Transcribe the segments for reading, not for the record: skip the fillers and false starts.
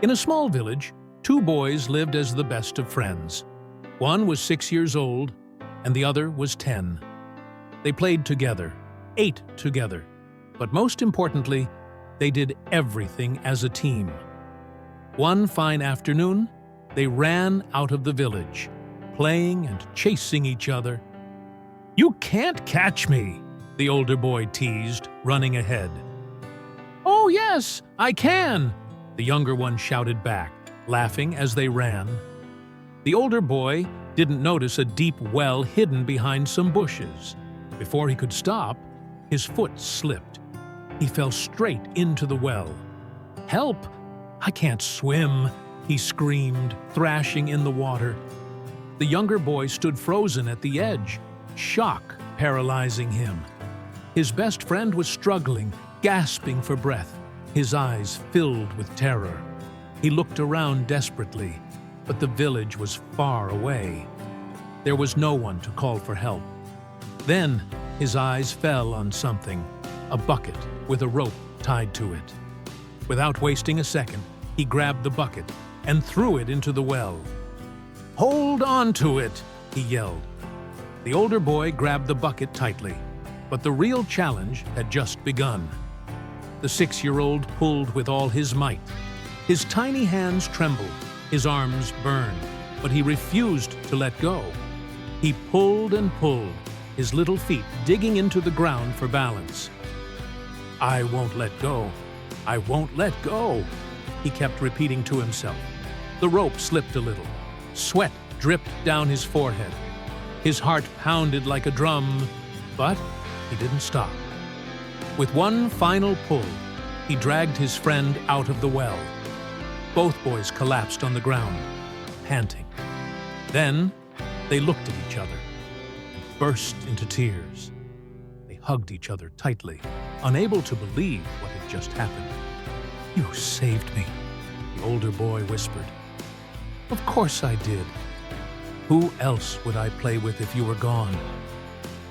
In a small village, two boys lived as the best of friends. One was 6 years old, and the other was 10. They played together, ate together, but most importantly, they did everything as a team. One fine afternoon, they ran out of the village, playing and chasing each other. "You can't catch me," the older boy teased, running ahead. "Oh yes, I can," the younger one shouted back, laughing as they ran. The older boy didn't notice a deep well hidden behind some bushes. Before he could stop, his foot slipped. He fell straight into the well. "Help! I can't swim," he screamed, thrashing in the water. The younger boy stood frozen at the edge, shock paralyzing him. His best friend was struggling, gasping for breath, his eyes filled with terror. He looked around desperately, but the village was far away. There was no one to call for help. Then his eyes fell on something, a bucket with a rope tied to it. Without wasting a second, he grabbed the bucket and threw it into the well. "Hold on to it," he yelled. The older boy grabbed the bucket tightly, but the real challenge had just begun. The 6-year-old pulled with all his might. His tiny hands trembled, his arms burned, but he refused to let go. He pulled and pulled, his little feet digging into the ground for balance. "I won't let go. I won't let go," he kept repeating to himself. The rope slipped a little. Sweat dripped down his forehead. His heart pounded like a drum, but he didn't stop. With one final pull, he dragged his friend out of the well. Both boys collapsed on the ground, panting. Then they looked at each other and burst into tears. They hugged each other tightly, unable to believe what had just happened. "You saved me," the older boy whispered. "Of course I did. Who else would I play with if you were gone?"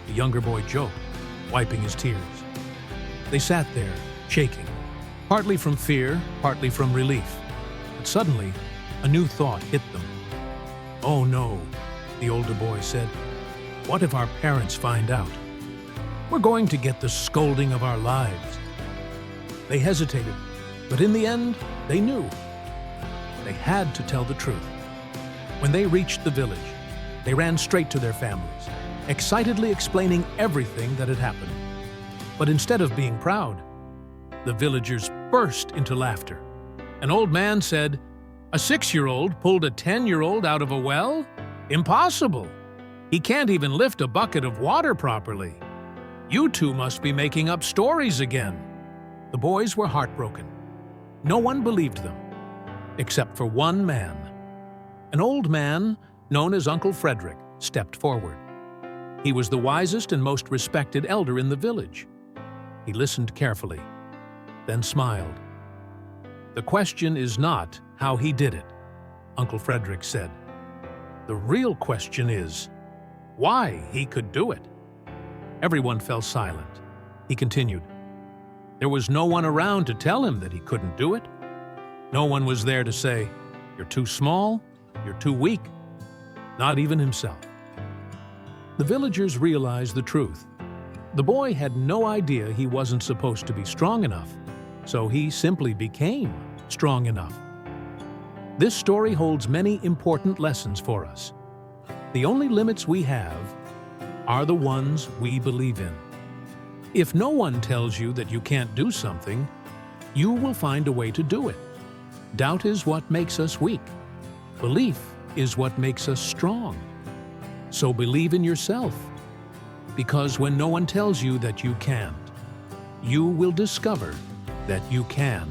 The younger boy joked, wiping his tears. They sat there, shaking, partly from fear, partly from relief. But suddenly, a new thought hit them. "Oh no," the older boy said. "What if our parents find out? We're going to get the scolding of our lives." They hesitated, but in the end, they knew. They had to tell the truth. When they reached the village, they ran straight to their families, excitedly explaining everything that had happened. But instead of being proud, the villagers burst into laughter. An old man said, "A 6-year-old pulled a 10-year-old out of a well? Impossible! He can't even lift a bucket of water properly. You two must be making up stories again." The boys were heartbroken. No one believed them, except for one man. An old man, known as Uncle Frederick, stepped forward. He was the wisest and most respected elder in the village. He listened carefully, then smiled. "The question is not how he did it," Uncle Frederick said. "The real question is why he could do it." Everyone fell silent. He continued. "There was no one around to tell him that he couldn't do it. No one was there to say, 'You're too small, you're too weak.' Not even himself." The villagers realized the truth. The boy had no idea he wasn't supposed to be strong enough, so he simply became strong enough. This story holds many important lessons for us. The only limits we have are the ones we believe in. If no one tells you that you can't do something, you will find a way to do it. Doubt is what makes us weak. Belief is what makes us strong. So believe in yourself, because when no one tells you that you can't, you will discover that you can.